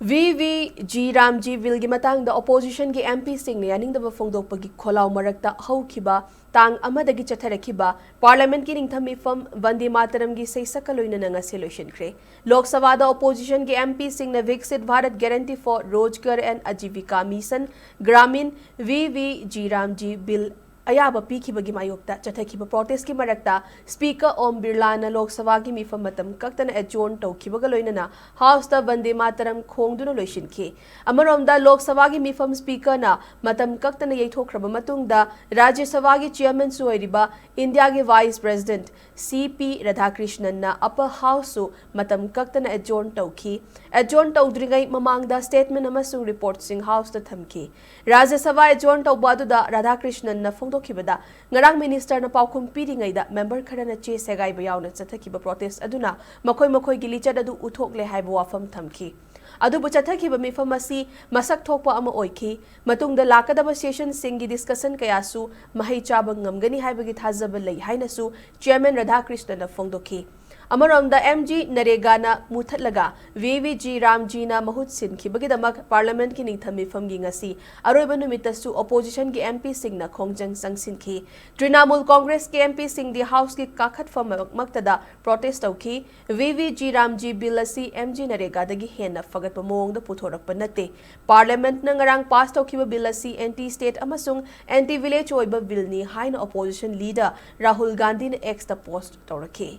VVG Ramji Bill gi matang the opposition gi MP sing ne Yaningdaba Phongdokpagi Khollao Marakta haukiba tang amadagi chatharakiba Parliament ki Ningtham Meepham Vande Mataram gi seisakaloina na Ngasi Loishinkhre Lok Sabha da opposition gi MP sing ne Viksit Bharat Guarantee for Rozgar and Ajivika Mission Gramin VVG Ramji Bill Ayaba Pikibagi Mayokta Chatakiba protest ki Marakta Speaker Om Birla na Lok Sabha gi Meepham matam kaktan adjourn tawkibagaloina House da Vande Mataram khongduna Loishinkhre Amaromda Lok Sabha gi Meepham Speaker na matam kaktan yaithokraba matungda Rajya Sabha gi Chairman suoiriba India gi Vice President CP Radhakrishnan na Upper House su matam kaktan adjourn tawdringai mamangda statement amasung report sing House da thamki Rajya Sabha adjourn tawbaduda Radhakrishnan na Phongdokpagi ngarang minister na paukhum piringaida member kharana che segai bayauna chathakiba protest aduna makoi gilichad adu uthokle haiba wafam thamki adubu chathakiba Meepham asi masak thokpa ama oiki matungda lakadaba session singi discussion kayasu mahai chaba ngamgani haibagi thajaba lei hainasu chairman Radhakrishnan na phongdokhi Amaramda MG Naregana Muthatlaga VVG Ramji na mahut sinkibagidamak Parliament ki Ningtham Meepham gi ngasi aroiba numitasu opposition ki MP sing na khongjang sangsinki Trinamool Congress ki MP sing di House ki kakhat fam maktada protest tawki VVG Ramji bill asi MG Narega dagi hena fagatpa mongda puthorakpa nate Parliament na ngarang pass tawkiba bill asi anti state amasung anti village oiba bill ni haina opposition leader Rahul Gandhi na ex ta post tawraki